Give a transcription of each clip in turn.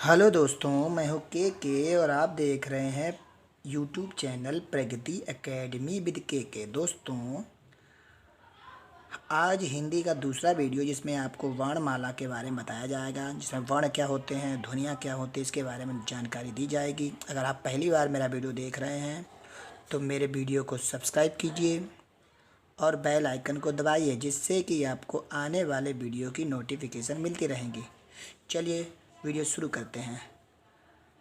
Hello दोस्तों, मैं हूँ के और आप देख रहे हैं YouTube channel Pragati academy with के। दोस्तों, आज हिंदी का दूसरा वीडियो जिसमें आपको वर्णमाला के बारे में बताया जाएगा, जिसमें वर्ण क्या होते हैं, ध्वनियाँ क्या होती हैं, इसके बारे में जानकारी दी जाएगी। अगर आप पहली बार मेरा वीडियो देख रहे हैं तो मेरे वीडियो को सब्सक्राइब कीजिए और बेल आइकन को दबाइए, जिससे कि आपको आने वाले वीडियो की नोटिफिकेशन मिलती रहेंगी। चलिए वीडियो शुरू करते हैं।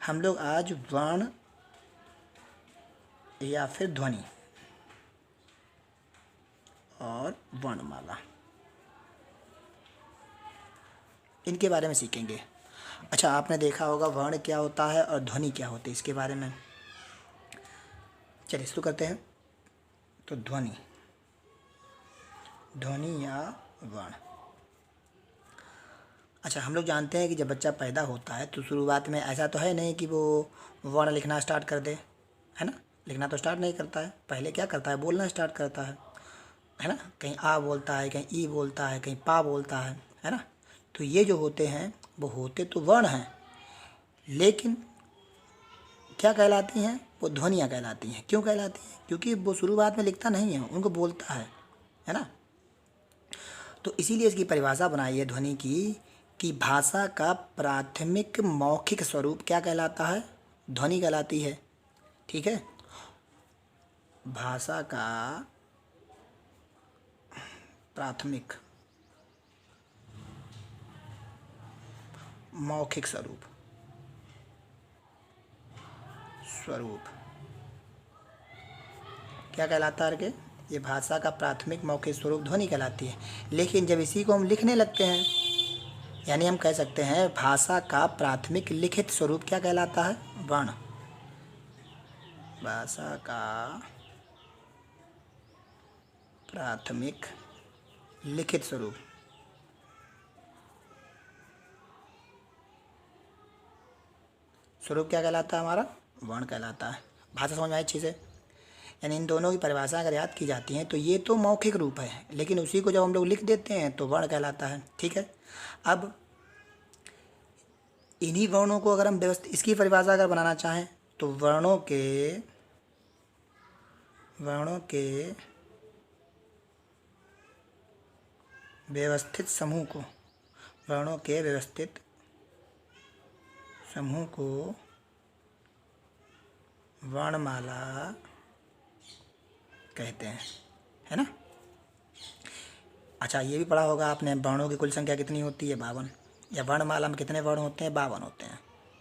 हम लोग आज वर्ण या फिर ध्वनि और वर्णमाला इनके बारे में सीखेंगे। अच्छा, आपने देखा होगा वर्ण क्या होता है और ध्वनि क्या होती है, इसके बारे में। चलिए शुरू करते हैं। तो ध्वनि या वर्ण। अच्छा, हम लोग जानते हैं कि जब बच्चा पैदा होता है तो शुरुआत में ऐसा तो है नहीं कि वो वर्ण लिखना स्टार्ट कर दे, है ना। लिखना तो स्टार्ट नहीं करता है, पहले क्या करता है, बोलना स्टार्ट करता है ना। कहीं आ बोलता है, कहीं ई बोलता है, कहीं पा बोलता है ना। तो ये जो होते हैं वो होते तो वर्ण हैं, लेकिन क्या कहलाती हैं, वो ध्वनियाँ कहलाती हैं। क्यों कहलाती हैं? क्योंकि वो शुरुआत में लिखता नहीं है, उनको बोलता है ना। तो इसीलिए इसकी परिभाषा बनाई है ध्वनि की कि भाषा का प्राथमिक मौखिक स्वरूप क्या कहलाता है, ध्वनि कहलाती है। ठीक है, भाषा का प्राथमिक मौखिक स्वरूप क्या कहलाता है? ये भाषा का प्राथमिक मौखिक स्वरूप ध्वनि कहलाती है। लेकिन जब इसी को हम लिखने लगते हैं, यानी हम कह सकते हैं भाषा का प्राथमिक लिखित स्वरूप क्या कहलाता है, वर्ण। भाषा का प्राथमिक लिखित स्वरूप क्या कहलाता है, हमारा वर्ण कहलाता है। भाषा समझ में आई अच्छी से? यानी इन दोनों की परिभाषा अगर याद की जाती है तो ये तो मौखिक रूप है, लेकिन उसी को जब हम लोग लिख देते हैं तो वर्ण कहलाता है। ठीक है, अब इन्हीं वर्णों को अगर हम व्यवस्थित, इसकी परिभाषा अगर बनाना चाहें तो वर्णों के व्यवस्थित समूह को वर्णमाला कहते हैं, है ना। अच्छा, ये भी पढ़ा होगा आपने, वर्णों की कुल संख्या कितनी होती है, 52। या वर्णमाला में कितने वर्ण होते हैं, 52 होते हैं।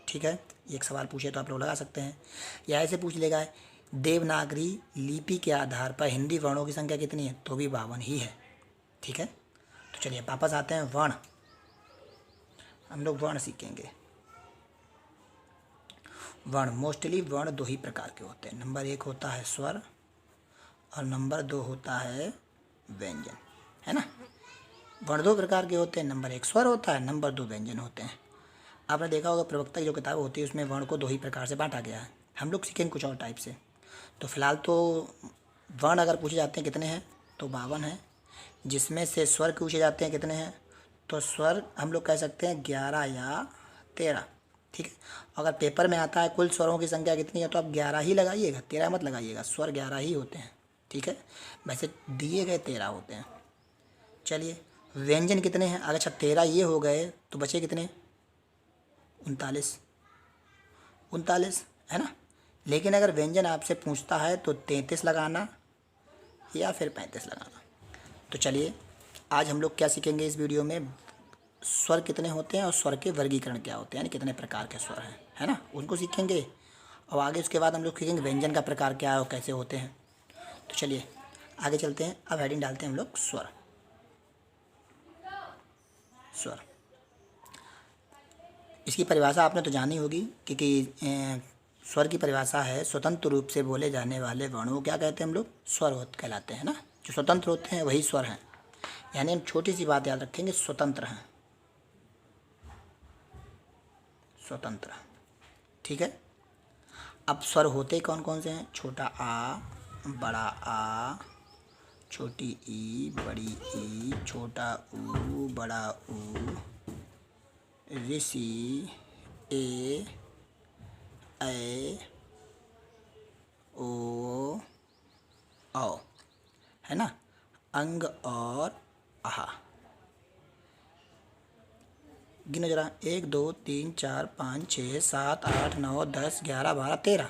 ठीक है, एक सवाल पूछे तो आप लोग लगा सकते हैं, या ऐसे पूछ लेगा देवनागरी लिपि के आधार पर हिंदी वर्णों की संख्या कितनी है, तो भी 52 ही है। ठीक है, तो चलिए वापस आते हैं वर्ण। हम लोग वर्ण सीखेंगे। वर्ण मोस्टली वर्ण दो ही प्रकार के होते हैं। नंबर 1 होता है स्वर और नंबर 2 होता है व्यंजन, है ना। वर्ण दो प्रकार के होते हैं, नंबर 1 स्वर होता है, नंबर 2 व्यंजन होते हैं। आपने देखा होगा प्रवक्ता की जो किताब होती है उसमें वर्ण को दो ही प्रकार से बांटा गया है। हम लोग सीखेंगे कुछ और टाइप से। तो फिलहाल तो वर्ण अगर पूछे जाते हैं कितने हैं, तो 52 हैं। जिसमें से स्वर पूछे जाते हैं कितने हैं, तो स्वर हम लोग कह सकते हैं 11 या 13। ठीक है, अगर पेपर में आता है कुल स्वरों की संख्या कितनी है, तो आप 11 ही लगाइएगा, 13 मत लगाइएगा। स्वर 11 ही होते हैं। ठीक है, वैसे दिए गए 13 होते हैं। चलिए, व्यंजन कितने हैं? अगर अच्छा 13 ये हो गए तो बचे कितने, 39। 39, है ना। लेकिन अगर व्यंजन आपसे पूछता है तो 33 लगाना या फिर 35 लगाना। तो चलिए, आज हम लोग क्या सीखेंगे इस वीडियो में, स्वर कितने होते हैं और स्वर के वर्गीकरण क्या होते हैं, यानी कितने प्रकार के स्वर हैं, है ना, उनको सीखेंगे। और आगे उसके बाद हम लोग सीखेंगे व्यंजन का प्रकार क्या है और कैसे होते हैं। तो चलिए आगे चलते हैं। अब हेडिंग डालते हैं हम लोग स्वर। इसकी परिभाषा आपने तो जानी होगी, क्योंकि स्वर की परिभाषा है स्वतंत्र रूप से बोले जाने वाले वर्णों को क्या कहते हैं हम लोग, स्वर कहलाते हैं ना। जो स्वतंत्र होते हैं वही स्वर हैं। यानी हम छोटी सी बात याद रखेंगे, स्वतंत्र हैं, स्वतंत्र। ठीक है, अब स्वर होते कौन कौन से हैं, छोटा आ, बड़ा आ, छोटी ई, बड़ी ई, छोटा ऊ, बड़ा ऊ, ऋषि, ए, अंग और आहा। गिनो जरा, 1 2 3 4 5 6 7 8 9 10 11 12 13।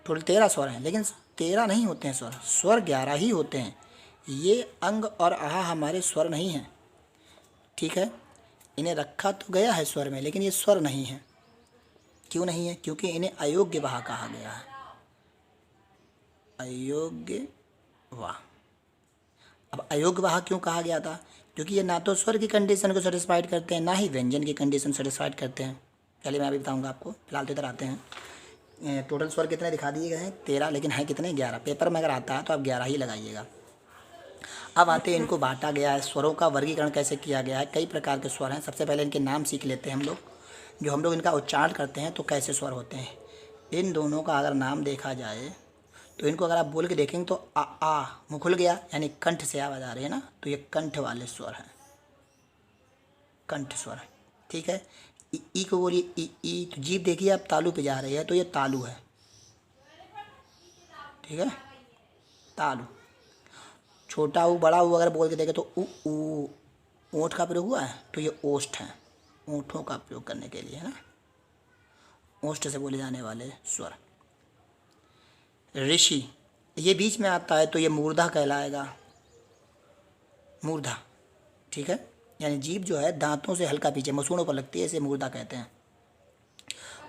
टोटल 13 स्वर हैं, लेकिन 13 नहीं होते हैं स्वर, स्वर 11 ही होते हैं। ये अंग और आहा हमारे स्वर नहीं हैं, ठीक है। इन्हें रखा तो गया है स्वर में, लेकिन ये स्वर नहीं है। क्यों नहीं है? क्योंकि इन्हें अयोग्य वाह कहा गया है। अयोग्य वाह। अब अयोग्य वाह क्यों कहा गया था? क्योंकि ये ना तो स्वर की कंडीशन को सेटिस्फाइड करते हैं, ना ही व्यंजन की कंडीशन सेटिस्फाइड करते हैं। चलिए मैं अभी बताऊंगा आपको, फिलहाल तो इधर आते हैं। टोटल स्वर कितने दिखा दिए गए हैं? 13, लेकिन हैं कितने? 11। पेपर में अगर आता है तो आप 11 ही लगाइएगा। अब आते हैं, इनको बांटा गया है, स्वरों का वर्गीकरण कैसे किया गया है। कई प्रकार के स्वर हैं। सबसे पहले इनके नाम सीख लेते हैं हम लोग। जो हम लोग इनका उच्चारण करते हैं तो कैसे स्वर होते हैं। इन दोनों का अगर नाम देखा जाए तो इनको अगर आप बोल के देखेंगे तो आ मुँह खुल गया, यानी कंठ से आवाज़ आ रही है ना, तो ये कंठ वाले स्वर हैं, कंठ स्वर, ठीक है। ई को बोलिए ई, तो जीभ देखिए आप तालू पे जा रही है, तो ये तालु है, ठीक है, तालु। छोटा ऊ बड़ा ऊ अगर बोल के देखे तो ऊ ओंठ का प्रयोग हुआ है, तो ये ओष्ठ है, ओंठों का प्रयोग करने के लिए, है ना, ओष्ठ से बोले जाने वाले स्वर। ऋषि, ये बीच में आता है तो ये मूर्धा कहलाएगा, मूर्धा, ठीक है। यानी जीभ जो है दांतों से हल्का पीछे मसूड़ों पर लगती है, इसे मूर्धा कहते हैं।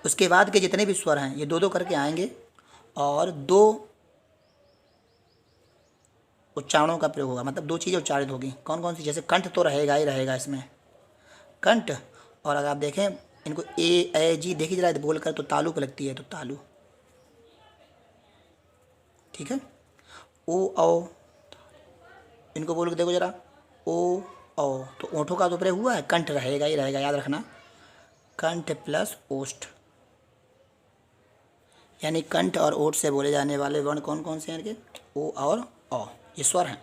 उसके बाद के जितने भी स्वर हैं ये दो दो करके आएंगे और दो उच्चारणों का प्रयोग होगा, मतलब दो चीज़ें उच्चारित होगी। कौन कौन सी? जैसे कंठ तो रहेगा ही रहेगा इसमें, कंठ। और अगर आप देखें इनको ए जी देखिए जरा बोल कर, तो तालू पर लगती है, तो तालू, ठीक है। ओ औ, इनको बोल के देखो जरा, ओ औ, तो ओंठों का तो प्रयोग हुआ है, कंठ रहेगा ही रहेगा, याद रखना, कंठ प्लस ओष्ठ, यानी कंठ और ओठ से बोले जाने वाले वर्ण कौन कौन से हैं इनके? ओ और औ, ये स्वर हैं।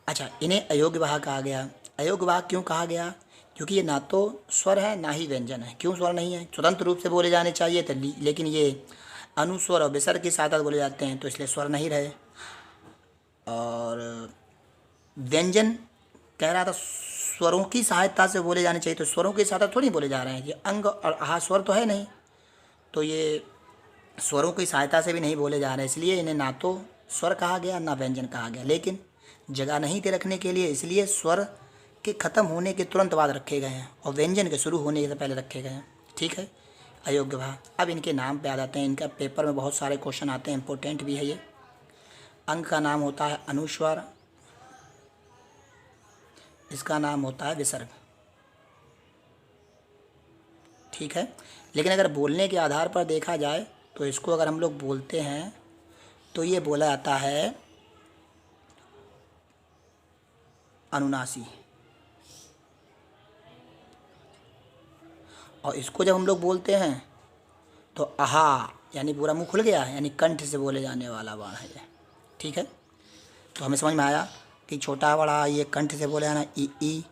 अच्छा, इन्हें अयोग्य वाह कहा गया। अयोग्य वाह क्यों कहा गया? क्योंकि ये ना तो स्वर है ना ही व्यंजन है। क्यों स्वर नहीं है? स्वतंत्र रूप से बोले जाने चाहिए थे, लेकिन ये अनुस्वर और विसर्ग की सहायता से बोले जाते हैं, तो इसलिए स्वर नहीं रहे। और व्यंजन कह रहा था स्वरों की सहायता से बोले जाने चाहिए, तो स्वरों की सहायता थोड़ी बोले जा रहे हैं। ये अंग और आहा स्वर तो है नहीं, तो ये स्वरों की सहायता से भी नहीं बोले जा रहे, इसलिए इन्हें ना तो स्वर कहा गया ना व्यंजन कहा गया। लेकिन जगह नहीं थी रखने के लिए, इसलिए स्वर के ख़त्म होने के तुरंत बाद रखे गए हैं और व्यंजन के शुरू होने से पहले रखे गए हैं, ठीक है। अयोग्य वाह। अब इनके नाम पे आ जाते हैं। इनका पेपर में बहुत सारे क्वेश्चन आते हैं, इंपॉर्टेंट भी है ये। अंग का नाम होता है अनुस्वर, इसका नाम होता है विसर्ग, ठीक है। लेकिन अगर बोलने के आधार पर देखा जाए तो इसको अगर हम लोग बोलते हैं तो ये बोला जाता है अनुनासी, और इसको जब हम लोग बोलते हैं तो आहा, यानी पूरा मुंह खुल गया, यानी कंठ से बोले जाने वाला वर्ण है ये, ठीक है। तो हमें समझ में आया कि छोटा बड़ा ये कंठ से बोले जाना ई,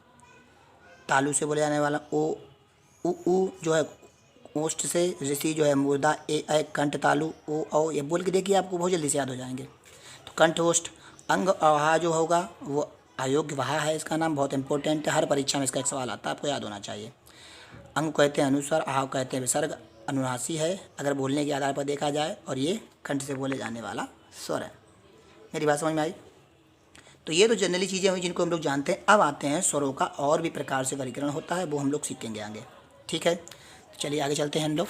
तालू से बोले जाने वाला ओ, उ जो है ओष्ठ से, ऋषि जो है मूर्धा, ए कंठ तालु, ओ औ, ये बोल के देखिए आपको बहुत जल्दी से याद हो जाएंगे। तो कंठ ओष्ठ। अंग आहा जो होगा वो अयोग्य वाह है, इसका नाम बहुत इंपॉर्टेंट है, हर परीक्षा में इसका एक सवाल आता है, आपको याद होना चाहिए। अंग कहते हैं अनुस्वर, आहा कहते हैं विसर्ग, अनुनासी है अगर बोलने के आधार पर देखा जाए, और ये कंठ से बोले जाने वाला स्वर है। मेरी बात समझ में आई? तो ये तो जनरली चीज़ें हुई जिनको हम लोग जानते हैं। अब आते हैं स्वरों का और भी प्रकार से वर्गीकरण होता है, वो हम लोग सीखेंगे आगे, ठीक है। चलिए आगे चलते हैं हम लोग।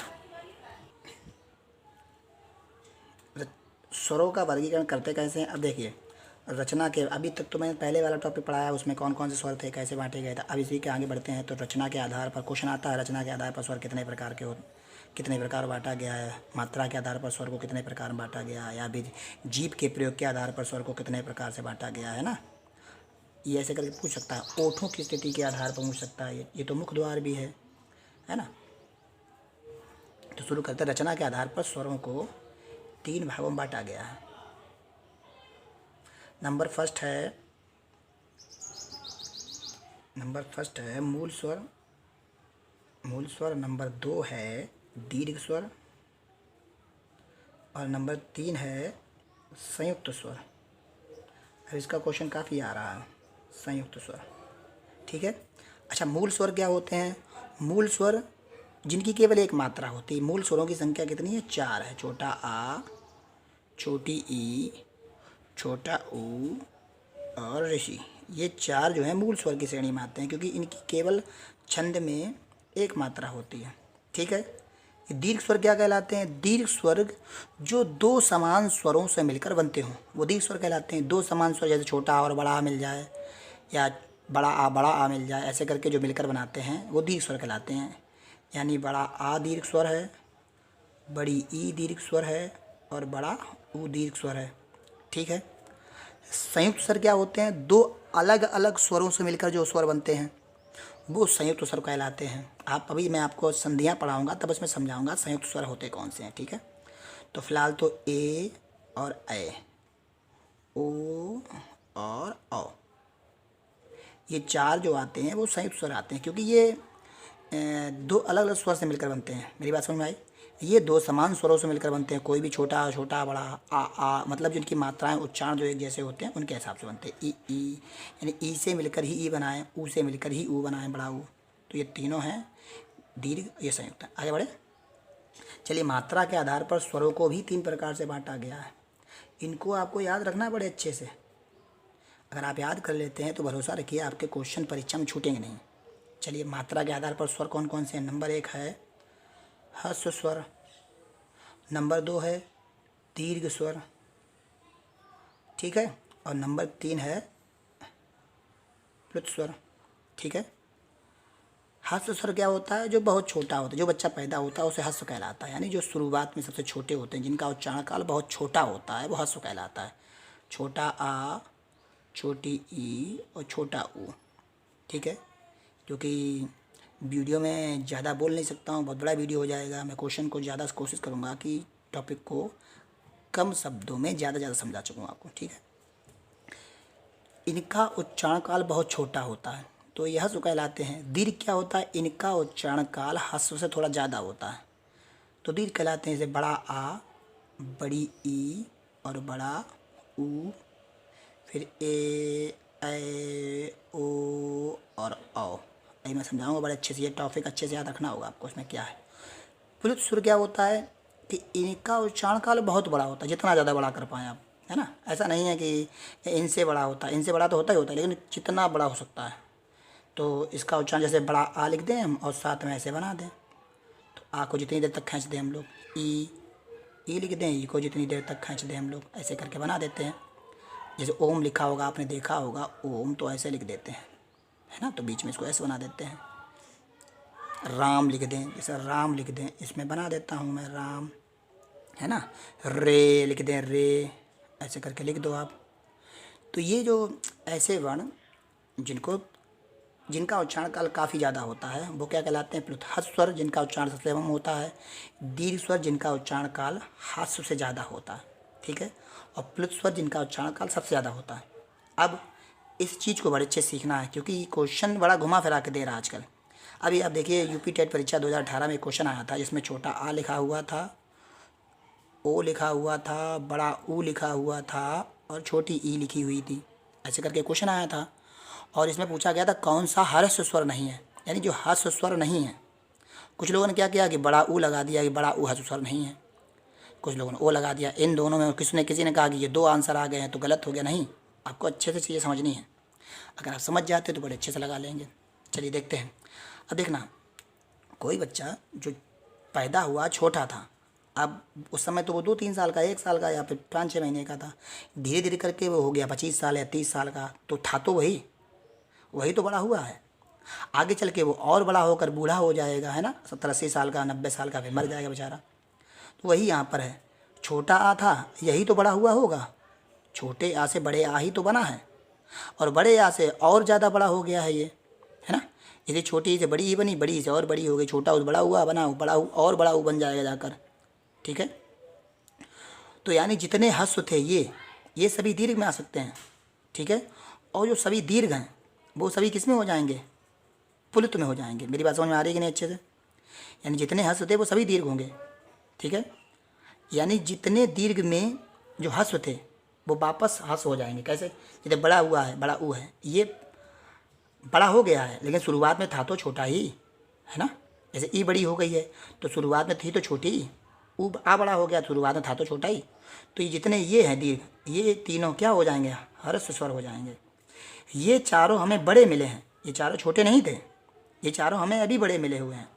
स्वरों का वर्गीकरण करते कैसे हैं? अब देखिए, रचना के, अभी तक तो मैंने पहले वाला टॉपिक पढ़ाया, उसमें कौन कौन से स्वर थे, कैसे बांटे गए थे। अब इसी के आगे बढ़ते हैं। तो रचना के आधार पर क्वेश्चन आता है, रचना के आधार पर स्वर कितने प्रकार के कितने प्रकार बांटा गया है। मात्रा के आधार पर स्वर को कितने प्रकार बांटा गया है, या भी जीभ के प्रयोग के आधार पर स्वर को कितने प्रकार से बांटा गया है ना, ये ऐसे करके पूछ सकता है। ओठों की स्थिति के आधार पर पूछ सकता है, ये तो मुख द्वार भी है ना। तो शुरू करते हैं। रचना के आधार पर स्वरों को 3 भागों में बांटा गया है। नंबर फर्स्ट है मूल स्वर, नंबर 2 है दीर्घ स्वर, और नंबर 3 है संयुक्त स्वर, अब इसका क्वेश्चन काफ़ी आ रहा है, संयुक्त स्वर। ठीक है। अच्छा, मूल स्वर क्या होते हैं? मूल स्वर जिनकी केवल एक मात्रा होती है। मूल स्वरों की संख्या कितनी है? 4 है। छोटा आ, छोटी ई, छोटा ऊ और ऋषि। ये 4 जो है मूल स्वर की श्रेणी में आते हैं, क्योंकि इनकी केवल छंद में एक मात्रा होती है। ठीक है। ये दीर्घ स्वर क्या कहलाते हैं? दीर्घ स्वर जो दो समान स्वरों से मिलकर बनते हों, वो दीर्घ स्वर कहलाते हैं। दो समान स्वर, जैसे छोटा आ और बड़ा आ मिल जाए, या बड़ा आ मिल जाए, ऐसे करके जो मिलकर बनाते हैं वो दीर्घ स्वर कहलाते हैं। यानी बड़ा आ दीर्घ स्वर है, बड़ी ई दीर्घ स्वर है और बड़ा ऊ दीर्घ स्वर है। ठीक है। संयुक्त स्वर क्या होते हैं? दो अलग अलग स्वरों से मिलकर जो स्वर बनते हैं वो संयुक्त स्वर कहलाते हैं। आप अभी मैं आपको संधियाँ पढ़ाऊंगा तब इसमें समझाऊंगा संयुक्त स्वर होते कौन से हैं। ठीक है। तो फिलहाल तो ए और ए, ओ और औ, ये 4 जो आते हैं वो संयुक्त स्वर आते हैं, क्योंकि ये दो अलग अलग स्वर से मिलकर बनते हैं। मेरी बात समझ में आई? ये दो समान स्वरों से मिलकर बनते हैं। कोई भी छोटा छोटा बड़ा आ मतलब जिनकी मात्राएं उच्चारण जो एक जैसे होते हैं उनके हिसाब से बनते हैं। ई यानी ई से मिलकर ही ई बनाएं, ऊ से मिलकर ही ऊ बनाएं, बड़ा ऊ। तो ये तीनों हैं दीर्घ, ये संयुक्त है। आगे बढ़े। चलिए, मात्रा के आधार पर स्वरों को भी 3 प्रकार से बांटा गया है। इनको आपको याद रखना बड़े अच्छे से। अगर आप याद कर लेते हैं तो भरोसा रखिए आपके क्वेश्चन परीक्षा में छूटेंगे नहीं। चलिए, मात्रा के आधार पर स्वर कौन कौन से हैं? नंबर 1 है ह्रस्व स्वर, नंबर 2 है दीर्घ स्वर, ठीक है, और नंबर 3 है प्लुत स्वर। ठीक है। ह्रस्व स्वर क्या होता है? जो बहुत छोटा होता है, जो बच्चा पैदा होता है उसे ह्रस्व कहलाता है। यानी जो शुरुआत में सबसे छोटे होते हैं, जिनका उच्चारण काल बहुत छोटा होता है, वो ह्रस्व कहलाता है। छोटा आ, छोटी ई और छोटा ऊ। ठीक है। क्योंकि वीडियो में ज़्यादा बोल नहीं सकता हूँ, बहुत बड़ा वीडियो हो जाएगा। मैं क्वेश्चन को ज़्यादा कोशिश करूँगा कि टॉपिक को कम शब्दों में ज़्यादा समझा सकूँ आपको। ठीक है। इनका उच्चारण काल बहुत छोटा होता है तो यह ह्रस्व कहलाते हैं। दीर्घ क्या होता है? इनका उच्चारण काल ह्रस्व से थोड़ा ज़्यादा होता है तो दीर्घ कहलाते हैं। जैसे बड़ा आ, बड़ी ई और बड़ा ऊ, फिर ए ओ और औ। यही मैं समझाऊंगा बड़े अच्छे से। ये टॉपिक अच्छे से याद रखना होगा आपको। इसमें क्या है? प्लुत स्वर क्या होता है कि इनका उच्चारण काल बहुत बड़ा होता है, जितना ज़्यादा बड़ा कर पाएँ आप, है ना। ऐसा नहीं है कि इनसे बड़ा होता है, इनसे बड़ा तो होता ही होता है, लेकिन जितना बड़ा हो सकता है। तो इसका उच्चारण जैसे बड़ा आ लिख दें हम और साथ में ऐसे बना दें, तो आ को जितनी देर तक खींच दें हम लोग, ई लिख दें, ई को जितनी देर तक खींच दें हम लोग, ऐसे करके बना देते हैं। जैसे ओम लिखा होगा, आपने देखा होगा ओम, तो ऐसे लिख देते हैं, है ना। तो बीच में इसको ऐसे बना देते हैं। राम लिख दें, जैसे राम लिख दें, इसमें बना देता हूँ मैं राम, है ना। रे लिख दें, रे, ऐसे करके लिख दो आप। तो ये जो ऐसे वर्ण जिनका उच्चारण काल काफ़ी ज़्यादा होता है वो क्या कहलाते हैं? प्लुत। ह्रस्व स्वर जिनका उच्चारण सबसे कम होता है, दीर्घ स्वर जिनका उच्चारण काल ह्रस्व से ज़्यादा होता है, ठीक है, और प्लुत स्वर जिनका उच्चारण काल सबसे ज़्यादा होता है। अब इस चीज़ को बड़े अच्छे सीखना है, क्योंकि क्वेश्चन बड़ा घुमा फिरा के दे रहा है आजकल। अभी आप देखिए, यूपी टेट परीक्षा 2018 में क्वेश्चन आया था जिसमें छोटा आ लिखा हुआ था, ओ लिखा हुआ था, बड़ा ऊ लिखा हुआ था और छोटी ई लिखी हुई थी। ऐसे करके क्वेश्चन आया था और इसमें पूछा गया था कौन सा ह्रस्व स्वर नहीं है, यानी जो ह्रस्व स्वर नहीं है। कुछ लोगों ने क्या किया कि बड़ा ऊ लगा दिया कि बड़ा ऊ ह्रस्व स्वर नहीं है, कुछ लोगों ने ओ लगा दिया। इन दोनों में किसी ने कहा कि ये 2 आंसर आ गए हैं तो गलत हो गया। नहीं, आपको अच्छे से चीज़ें समझनी है। अगर आप समझ जाते तो बड़े अच्छे से लगा लेंगे। चलिए देखते हैं। अब देखना, कोई बच्चा जो पैदा हुआ छोटा था, अब उस समय तो वो 2-3 साल का, 1 साल का या फिर 5-6 महीने का था, धीरे धीरे करके वो हो गया 25 साल या 30 साल का, तो था तो वही तो बड़ा हुआ है। आगे चल के वो और बड़ा होकर बूढ़ा हो जाएगा, है ना, 70-80 साल का, 90 साल का, फिर मर जाएगा बेचारा। तो वही यहाँ पर है, छोटा आ था, यही तो बड़ा हुआ होगा। छोटे आ से बड़े आ ही तो बना है, और बड़े आ से और ज़्यादा बड़ा हो गया है ये, है ना। यदि छोटी से बड़ी ही बनी, बड़ी से और बड़ी हो गई, छोटा बड़ा हुआ बना, बड़ा और बड़ा बन जाएगा जाकर, ठीक है। तो यानी जितने ह्रस्व थे ये सभी दीर्घ में आ सकते हैं, ठीक है। और जो सभी दीर्घ हैं वो सभी किस में हो जाएंगे? पुलित में हो जाएंगे। मेरी बात समझ में आ रही है कि नहीं अच्छे से? यानी जितने ह्रस्व थे वो सभी दीर्घ होंगे, ठीक है। यानी जितने दीर्घ में जो ह्रस्व थे वो वापस हस हो जाएंगे। कैसे? जैसे बड़ा हुआ है, बड़ा ऊ है, ये बड़ा हो गया है लेकिन शुरुआत में था तो छोटा ही, है ना। जैसे ई बड़ी हो गई है तो शुरुआत में थी तो छोटी ही, ऊ आ बड़ा हो गया, शुरुआत में था तो छोटा ही। तो ये जितने ये हैं दीर्घ, ये तीनों क्या हो जाएंगे? हर्ष स्वर हो जाएंगे। ये चारों हमें बड़े मिले हैं, ये चारों छोटे नहीं थे, ये चारों हमें अभी बड़े मिले हुए हैं,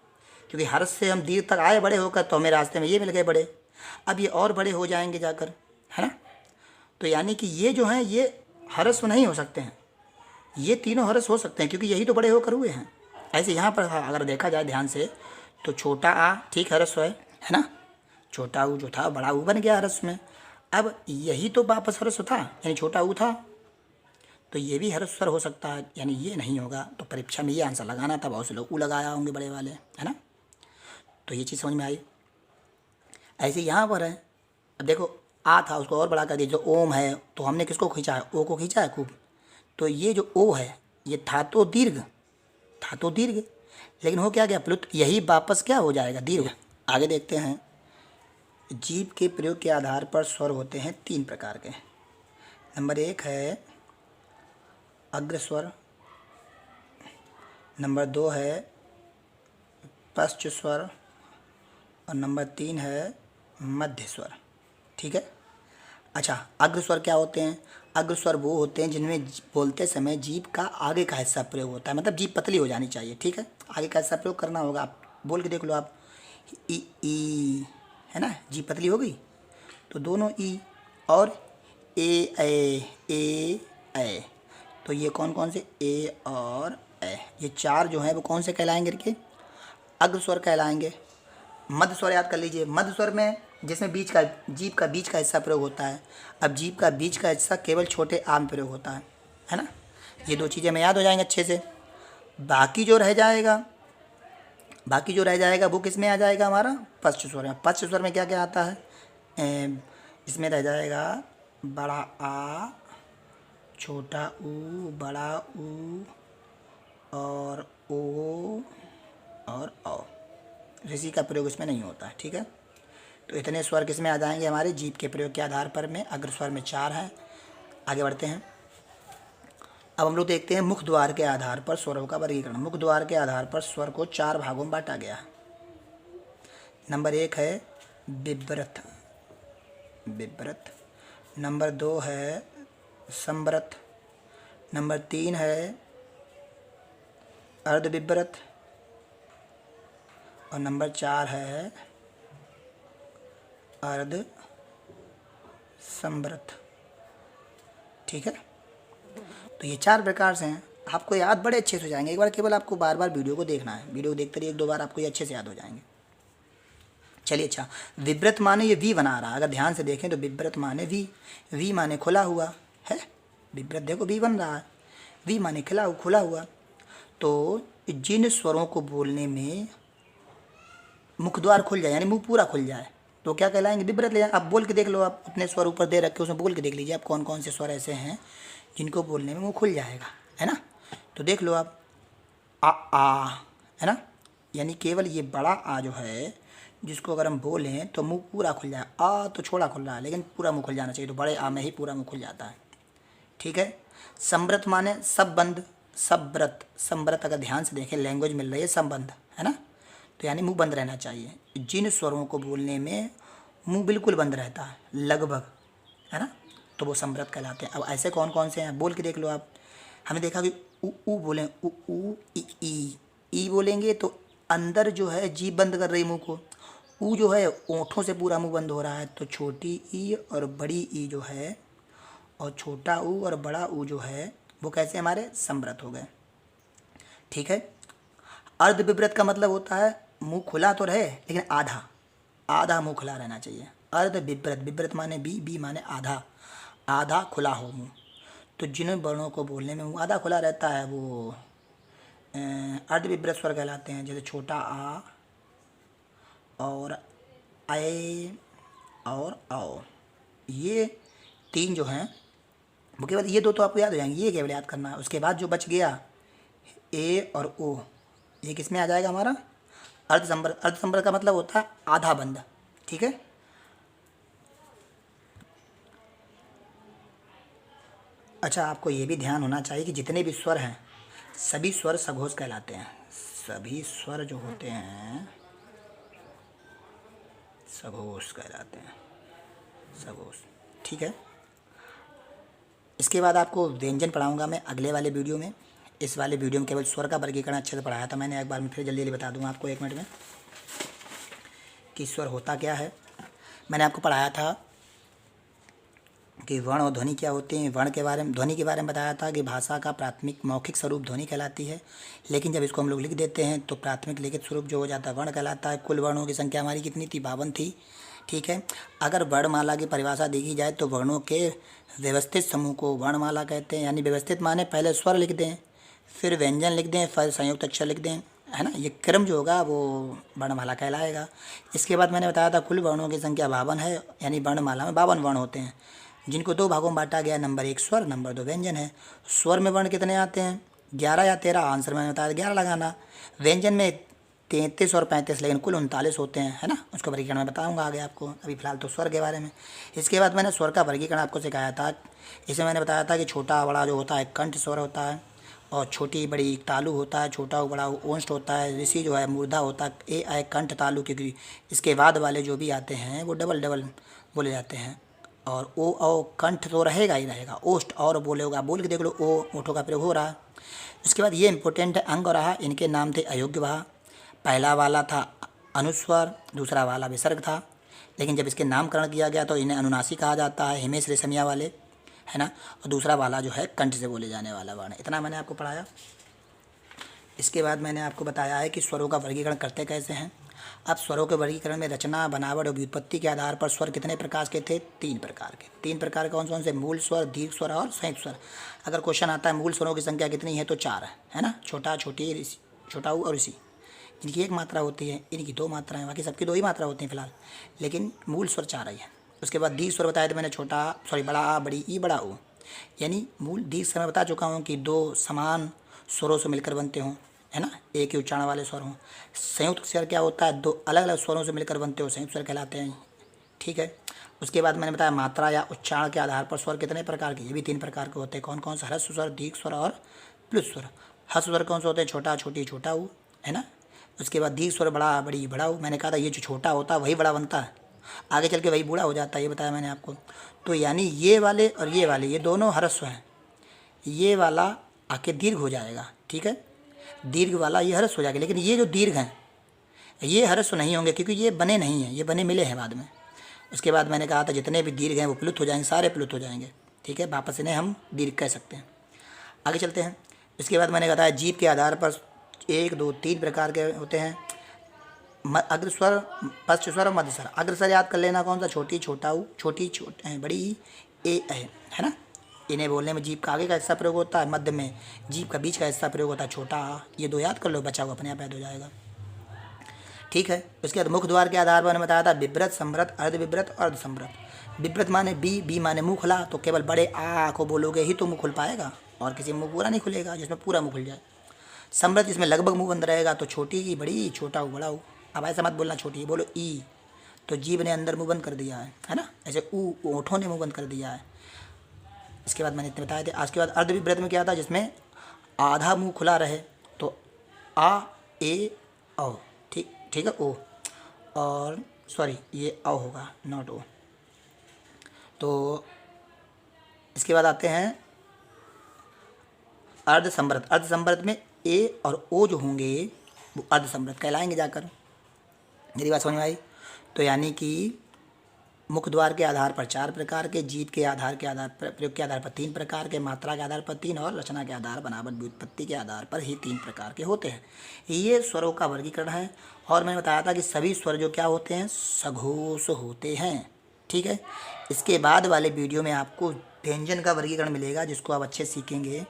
क्योंकि हर्ष से हम दीर्घ तक आए बड़े होकर, तो हमें रास्ते में ये मिल गए बड़े। अब ये और बड़े हो जाएंगे जाकर, है ना। तो यानी कि ये जो हैं ये हर्ष नहीं हो सकते हैं, ये तीनों हर्ष हो सकते हैं क्योंकि यही तो बड़े होकर हुए हैं। ऐसे यहाँ पर अगर देखा जाए ध्यान से तो छोटा आ ठीक हर्ष है ना, छोटा ऊ जो था बड़ा ऊ बन गया हर्ष में। अब यही तो वापस हर्ष था, यानी छोटा ऊ था, तो ये भी हर्ष स्वर हो सकता है, यानी ये नहीं होगा। तो परीक्षा में ये आंसर लगाना था, बहुत से लोग ऊ लगाया होंगे बड़े वाले, है ना। तो ये चीज़ समझ में आई। ऐसे यहाँ पर है, अब देखो आ था उसको और बड़ा कर दिया, जो ओम है तो हमने किसको खींचा है? ओ को खींचा है खूब। तो ये जो ओ है ये था तो दीर्घ, था तो दीर्घ, लेकिन हो क्या गया? प्लुत, यही वापस क्या हो जाएगा? दीर्घ। आगे देखते हैं। जीभ के प्रयोग के आधार पर स्वर होते हैं 3 प्रकार के। नंबर 1 है अग्र स्वर, नंबर 2 है पश्च स्वर, और नंबर 3 है मध्य स्वर। ठीक है। अच्छा, अग्र स्वर क्या होते हैं? अग्र स्वर वो होते हैं जिनमें बोलते समय जीभ का आगे का हिस्सा प्रयोग होता है, मतलब जीभ पतली हो जानी चाहिए। ठीक है, आगे का हिस्सा प्रयोग करना होगा। आप बोल के देख लो, आप ई है ना, जीभ पतली हो गई तो दोनों ई, और ए, तो ये कौन कौन से? ए और ए, ये 4 जो हैं वो कौन से कहलाएंगे? के अग्र स्वर कहलाएंगे। मध्य स्वर याद कर लीजिए। मध्य स्वर में जिसमें जीभ का बीच का हिस्सा प्रयोग होता है। अब जीभ का बीच का हिस्सा केवल छोटे आ में प्रयोग होता है ना। ये 2 चीज़ें हमें याद हो जाएंगे अच्छे से। बाकी जो रह जाएगा वो किस में आ जाएगा? हमारा पश्च स्वर में। पश्च स्वर में क्या क्या आता है? इसमें रह जाएगा बड़ा आ, छोटा ऊ, बड़ा ऊ, और ओ और औ। ऋषि का प्रयोग इसमें नहीं होता है। ठीक है, तो इतने स्वर किस में आ जाएंगे? हमारे जीभ के प्रयोग के आधार पर में अग्र स्वर में 4 हैं। आगे बढ़ते हैं। अब हम लोग देखते हैं मुख द्वार के आधार पर स्वरों का वर्गीकरण। मुख द्वार के आधार पर स्वर को 4 भागों में बांटा गया है। नंबर 1 है बिब्रत, नंबर 2 है संवृत, नंबर 3 है अर्धविव्रत, और नंबर 4 है अर्ध संवृत। ठीक है, तो ये 4 प्रकार से हैं। आपको याद बड़े अच्छे से हो जाएंगे। एक बार केवल आपको बार बार वीडियो को देखना है, वीडियो को देखते रहिए, 1-2 बार आपको ये अच्छे से याद हो जाएंगे। चलिए, अच्छा, विव्रत माने ये वी बना रहा है। अगर ध्यान से देखें तो विव्रत माने वी माने खुला हुआ है। विव्रत देखो वी बन रहा है, वी माने खुला हुआ। तो जिन स्वरों को बोलने में मुख द्वार खुल जाए, यानी मुंह पूरा खुल जाए, तो क्या कहलाएंगे? विव्रत ले जाए। आप बोल के देख लो, आप अपने स्वर ऊपर दे रखे उसमें बोल के देख लीजिए आप कौन कौन से स्वर ऐसे हैं जिनको बोलने में मुंह खुल जाएगा, है ना। तो देख लो आप, आ, है ना, यानी केवल ये बड़ा आ जो है जिसको अगर हम बोलें तो मुंह पूरा खुल जाए। आ तो छोड़ा खुल रहा है लेकिन पूरा मुंह खुल जाना चाहिए, तो बड़े आ में ही पूरा मुंह खुल जाता है। ठीक है। संव्रत माने सब बंद, संव्रत अगर ध्यान से देखें लैंग्वेज मिल रही है संबंध, है ना, तो यानी मुंह बंद रहना चाहिए। जिन स्वरों को बोलने में मुंह बिल्कुल बंद रहता है लगभग, है ना, तो वो संव्रत कहलाते हैं। अब ऐसे कौन कौन से हैं बोल के देख लो आप। हमने देखा कि ऊ बोलें, ऊ ई बोलेंगे तो अंदर जो है जीभ बंद कर रही मुंह को। ऊ जो है ओंठों से पूरा मुंह बंद हो रहा है, तो छोटी ई और बड़ी ई जो है, और छोटा ऊ और बड़ा ऊ जो है वो कैसे हमारे संव्रत हो गए। ठीक है। अर्धविव्रत का मतलब होता है मुंह खुला तो रहे लेकिन आधा मुंह खुला रहना चाहिए। विव्रत माने बी माने आधा खुला हो मुंह। तो जिन वर्णों को बोलने में मुंह आधा खुला रहता है वो अर्धविव्रत स्वर कहलाते हैं। जैसे छोटा आ और ए और औ, ये 3 जो हैं वो केवल ये 2 तो आपको याद हो जाएंगे, ये केवल याद करना है। उसके बाद जो बच गया ए और ओ, ये किस में आ जाएगा हमारा? अर्धसंवर्त का मतलब होता है आधा बंद। ठीक है। अच्छा, आपको ये भी ध्यान होना चाहिए कि जितने भी स्वर हैं सभी स्वर सघोष कहलाते हैं। सभी स्वर जो होते हैं सघोष कहलाते हैं, सघोष। ठीक है। इसके बाद आपको व्यंजन पढ़ाऊंगा मैं अगले वाले वीडियो में। इस वाले वीडियो में केवल स्वर का वर्गीकरण अच्छे से पढ़ाया था मैंने। एक बार मैं फिर जल्दी जल्दी बता दूंगा आपको 1 मिनट में कि स्वर होता क्या है। मैंने आपको पढ़ाया था कि वर्ण और ध्वनि क्या होते हैं। वर्ण के बारे में, ध्वनि के बारे में बताया था कि भाषा का प्राथमिक मौखिक स्वरूप ध्वनि कहलाती है, लेकिन जब इसको हम लोग लिख देते हैं तो प्राथमिक लिखित स्वरूप जो हो जाता है वर्ण कहलाता है। कुल वर्णों की संख्या हमारी कितनी थी? 52 थी। ठीक है। अगर वर्णमाला की परिभाषा देखी जाए तो वर्णों के व्यवस्थित समूह को वर्णमाला कहते हैं। यानी व्यवस्थित माने पहले स्वर लिख दें, फिर व्यंजन लिख दें, फिर संयुक्त अक्षर लिख दें, है ना। ये क्रम जो होगा वो वर्णमाला कहलाएगा। इसके बाद मैंने बताया था कुल वर्णों की संख्या 52 है, यानी वर्णमाला में 52 वर्ण होते हैं, जिनको 2 भागों में बांटा गया। नंबर 1 स्वर, नंबर 2 व्यंजन है। स्वर में वर्ण कितने आते हैं? 11 या 13। आंसर मैंने बताया 11 लगाना। व्यंजन में 33 और 35, लेकिन कुल 39 होते हैं, है ना। उसका वर्गीकरण मैं बताऊंगा आगे आपको, अभी फिलहाल तो स्वर के बारे में। इसके बाद मैंने स्वर का वर्गीकरण आपको सिखाया था। इसमें मैंने बताया था कि छोटा बड़ा जो होता है कंठ स्वर होता है, और छोटी बड़ी तालु होता है, छोटा बड़ा ओष्ठ होता है, ऋषि जो है मूर्धा होता है, ए आए कंठ तालु। क्योंकि इसके बाद वाले जो भी आते हैं वो डबल डबल बोले जाते हैं। और ओ कंठ तो रहेगा ही रहेगा, ओष्ठ और बोले होगा, बोल के देख लो, ओ ओठों का प्रयोग हो रहा है। इसके बाद ये इंपॉर्टेंट अंग रहा, इनके नाम थे अयोग्य भाव। पहला वाला था अनुस्वर, दूसरा वाला विसर्ग था, लेकिन जब इसके नामकरण किया गया तो इन्हें अनुनासिक कहा जाता है, हिमेश रेशमिया वाले, है ना। और दूसरा वाला जो है कंठ से बोले जाने वाला वर्ण। इतना मैंने आपको पढ़ाया। इसके बाद मैंने आपको बताया है कि स्वरों का वर्गीकरण करते कैसे हैं। अब स्वरों के वर्गीकरण में रचना, बनावट और व्युत्पत्ति के आधार पर स्वर कितने प्रकार के थे? 3 प्रकार के। 3 प्रकार कौन कौन से? मूल स्वर, दीर्घ स्वर और संयुक्त स्वर। अगर क्वेश्चन आता है मूल स्वरों की संख्या कितनी है तो 4 है ना। छोटा, छोटी, छोटा ऊ और ऋषि, जिनकी 1 मात्रा होती है, इनकी 2 मात्राएं, बाकी सबकी 2 ही मात्रा होती हैं फिलहाल, लेकिन मूल स्वर 4 ही है। उसके बाद दीर्घ स्वर बताया था मैंने, बड़ा आ, बड़ी ई, बड़ा ऊ। यानी मूल दीर्घ स्वर में बता चुका हूँ कि 2 समान स्वरों से मिलकर बनते हों, है ना, एक ही उच्चारण वाले स्वर हों। संयुक्त स्वर क्या होता है? 2 अलग अलग स्वरों से मिलकर बनते हो, संयुक्त स्वर कहलाते हैं। ठीक है। उसके बाद मैंने बताया मात्रा या उच्चारण के आधार पर स्वर कितने प्रकार के? ये भी 3 प्रकार के होते हैं। कौन कौन सा? ह्रस्व स्वर, दीर्घ स्वर और प्लुत स्वर। ह्रस्व स्वर कौन से होते हैं? छोटा, छोटी, छोटा ऊ, है ना। उसके बाद दीर्घ स्वर बड़ा, बड़ी, बड़ा ऊ। मैंने कहा था ये जो छोटा होता है वही बड़ा बनता है, आगे चल के वही बूढ़ा हो जाता है, ये बताया मैंने आपको। तो यानी ये वाले और ये वाले, ये दोनों ह्रस्व हैं, ये वाला आके दीर्घ हो जाएगा। ठीक है। दीर्घ वाला ये ह्रस्व हो जाएगा, लेकिन ये जो दीर्घ हैं ये ह्रस्व नहीं होंगे, क्योंकि ये बने नहीं हैं, ये बने मिले हैं बाद में। उसके बाद मैंने कहा था जितने भी दीर्घ हैं वो प्लुत हो जाएंगे, सारे प्लुत हो जाएंगे। ठीक है। वापस इन्हें हम दीर्घ कह सकते हैं। आगे चलते हैं। इसके बाद मैंने बताया जीभ के आधार पर 1, 2, 3 प्रकार के होते हैं। अग्रस्वर, पश्च स्वर और मध्य स्वर। अग्रस्वर याद कर लेना कौन सा? छोटी, छोटा ऊ, छोटी, बड़ी ए है ना। इन्हें बोलने में जीभ का आगे का हिस्सा प्रयोग होता है, मध्य में जीभ का बीच का हिस्सा प्रयोग होता है, छोटा आ। ये 2 याद कर लो, बचा हुआ अपने आप याद हो जाएगा। ठीक है। उसके बाद मुख द्वार के आधार पर मैंने बताया था विव्रत, समृत, अर्धविव्रत और अर्धसमृत। विव्रत माने बी माने मुँह खुला, तो केवल बड़े आ को बोलोगे ही तो मुँह खुल पाएगा, और किसी मुँह पूरा नहीं खुलेगा जिसमें पूरा मुँह खुल जाए। समृत जिसमें लगभग मुँह बंद रहेगा, तो छोटी, बड़ी, छोटा ऊ, बड़ा ऊ। अब ऐसा मत बोलना छोटी, बोलो ई, तो जीभ ने अंदर मुँह बंद कर दिया है ना। ऐसे ऊ, ओठों ने मुँह बंद कर दिया है। इसके बाद मैंने इतने बताए थे। आज के बाद अर्धविव्रत में क्या था? जिसमें आधा मुंह खुला रहे, तो आ, ए, औ। ठीक है। ओ, और सॉरी ये औ होगा, नॉट ओ। तो इसके बाद आते हैं अर्धसमृत। अर्धसमृत में ए और ओ जो होंगे वो अर्धसमृत कहलाएंगे जाकर। मेरी बात समझ में आई? तो यानी कि मुख द्वार के आधार पर 4 प्रकार के, जीभ के आधार पर प्रयोग के आधार पर 3 प्रकार के, मात्रा के आधार पर 3, और रचना के आधार, बनावट, व्युत्पत्ति के आधार पर ही 3 प्रकार के होते हैं। ये स्वरों का वर्गीकरण है। और मैंने बताया था कि सभी स्वर जो क्या होते हैं? सघोष होते हैं। ठीक है। इसके बाद वाले वीडियो में आपको व्यंजन का वर्गीकरण मिलेगा, जिसको आप अच्छे सीखेंगे।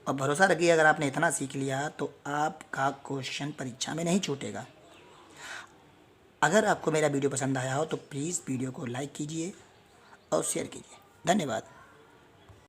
और भरोसा रखिए, अगर आपने इतना सीख लिया तो आपका क्वेश्चन परीक्षा में नहीं छूटेगा। अगर आपको मेरा वीडियो पसंद आया हो तो प्लीज़ वीडियो को लाइक कीजिए और शेयर कीजिए। धन्यवाद।